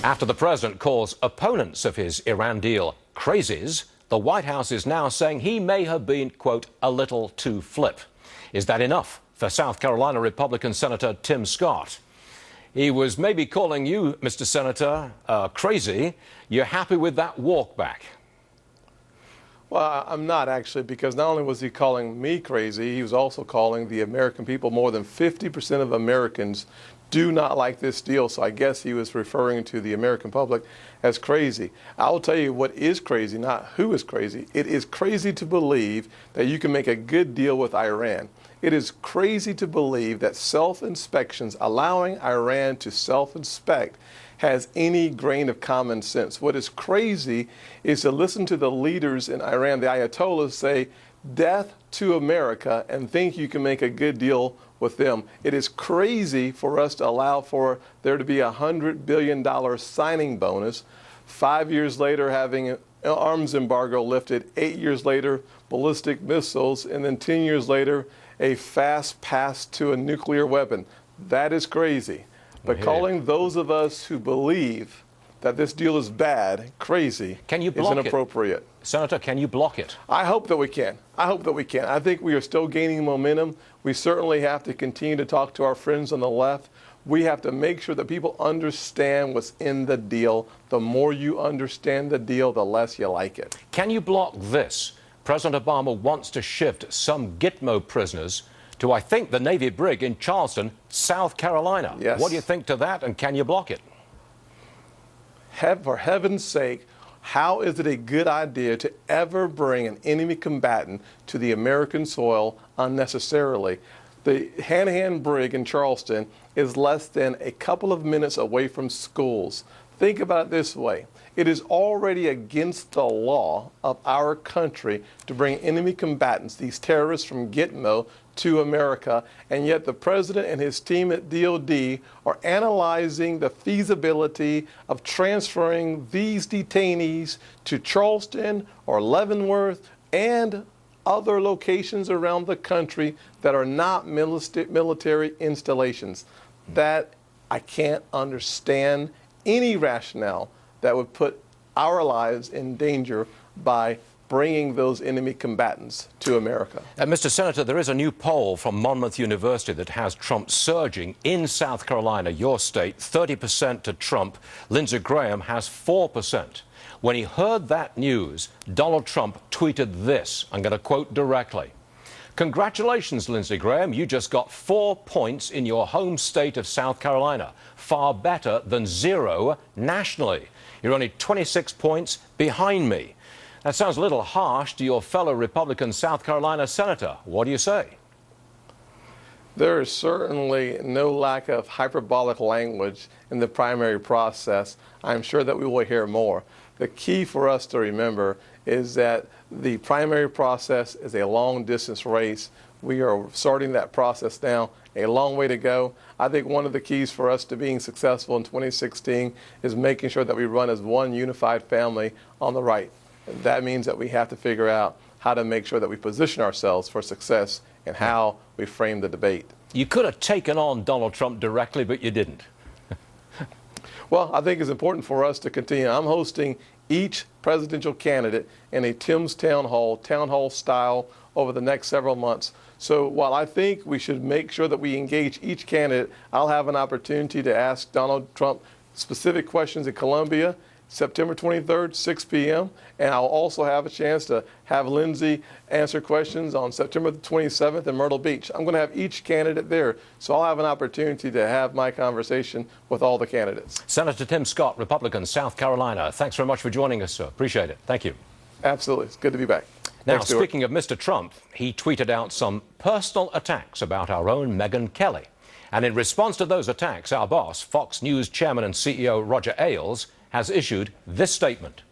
After the president calls opponents of his Iran deal crazies, the White House is now saying he may have been, quote, a little too flip. Is that enough for South Carolina Republican Senator Tim Scott? He was maybe calling you, Mr. Senator, crazy. You're happy with that walk back? Well, I'm not actually, because not only was he calling me crazy, he was also calling the American people. More than 50% of Americans do not like this deal, so I guess he was referring to the American public as crazy. I will tell you what is crazy, not who is crazy. It is crazy to believe that you can make a good deal with Iran. It is crazy to believe that self-inspections, allowing Iran to self-inspect, has any grain of common sense. What is crazy is to listen to the leaders in Iran, the Ayatollahs, say death to America and think you can make a good deal with them. It is crazy for us to allow for there to be a $100 billion signing bonus, 5 years later having an arms embargo lifted, 8 years later ballistic missiles, and then 10 years later a fast pass to a nuclear weapon. That is crazy. But calling those of us who believe that this deal is bad crazy is inappropriate. Senator, can you block it? I hope that we can. I hope that we can. I think we are still gaining momentum. We certainly have to continue to talk to our friends on the left. We have to make sure that people understand what's in the deal. The more you understand the deal, the less you like it. Can you block this? President Obama wants to shift some Gitmo prisoners to, I think, the Navy brig in Charleston, South Carolina. Yes. What do you think to that, and can you block it? For heaven's sake, how is it a good idea to ever bring an enemy combatant to the American soil unnecessarily? The Hanahan brig in Charleston is less than a couple of minutes away from schools. Think about it this way. It is already against the law of our country to bring enemy combatants, these terrorists from Gitmo, to America, and yet the president and his team at DOD are analyzing the feasibility of transferring these detainees to Charleston or Leavenworth and other locations around the country that are not military installations. That I can't understand any rationale that would put our lives in danger by bringing those enemy combatants to America. Mr. Senator, there is a new poll from Monmouth University that has Trump surging in South Carolina, your state, 30% to Trump. Lindsey Graham has 4%. When he heard that news, Donald Trump tweeted this. I'm going to quote directly. Congratulations, Lindsey Graham. You just got 4 points in your home state of South Carolina. Far better than 0 nationally. You're only 26 points behind me. That sounds a little harsh to your fellow Republican South Carolina senator. What do you say? There is certainly no lack of hyperbolic language in the primary process. I'm sure that we will hear more. The key for us to remember is that the primary process is a long-distance race. We are starting that process now. A long way to go. I think one of the keys for us to being successful in 2016 is making sure that we run as one unified family on the right. That means that we have to figure out how to make sure that we position ourselves for success and how we frame the debate. You could have taken on Donald Trump directly, but you didn't. Well, I think it's important for us to continue. I'm hosting each presidential candidate in a Tim's Town Hall style over the next several months. So while I think we should make sure that we engage each candidate, I'll have an opportunity to ask Donald Trump specific questions in Columbia, September 23rd, 6 p.m. And I'll also have a chance to have Lindsey answer questions on September the 27th in Myrtle Beach. I'm going to have each candidate there, so I'll have an opportunity to have my conversation with all the candidates. Senator Tim Scott, Republican, South Carolina. Thanks very much for joining us, sir. Appreciate it. Thank you. Absolutely. It's good to be back. Now, speaking of Mr. Trump, he tweeted out some personal attacks about our own Megyn Kelly. And in response to those attacks, our boss, Fox News chairman and CEO Roger Ailes, has issued this statement.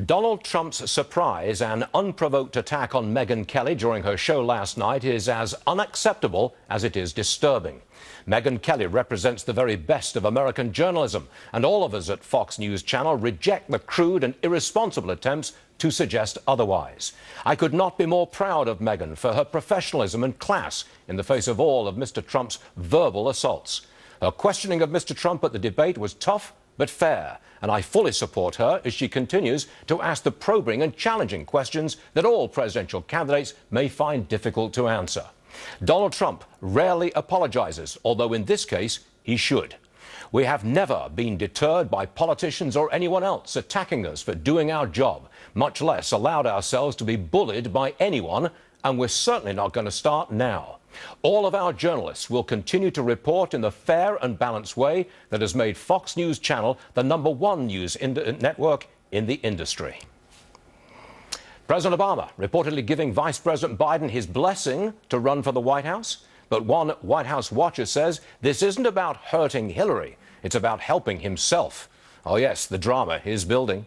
Donald Trump's surprise and unprovoked attack on Megyn Kelly during her show last night is as unacceptable as it is disturbing. Megyn Kelly represents the very best of American journalism, and all of us at Fox News Channel reject the crude and irresponsible attempts to suggest otherwise. I could not be more proud of Megyn for her professionalism and class in the face of all of Mr. Trump's verbal assaults. Her questioning of Mr. Trump at the debate was tough but fair. And I fully support her as she continues to ask the probing and challenging questions that all presidential candidates may find difficult to answer. Donald Trump rarely apologizes, although in this case he should. We have never been deterred by politicians or anyone else attacking us for doing our job, much less allowed ourselves to be bullied by anyone, and we're certainly not going to start now. All of our journalists will continue to report in the fair and balanced way that has made Fox News Channel the #1 news network in the industry. President Obama reportedly giving Vice President Biden his blessing to run for the White House. But one White House watcher says this isn't about hurting Hillary, it's about helping himself. Oh yes, the drama is building.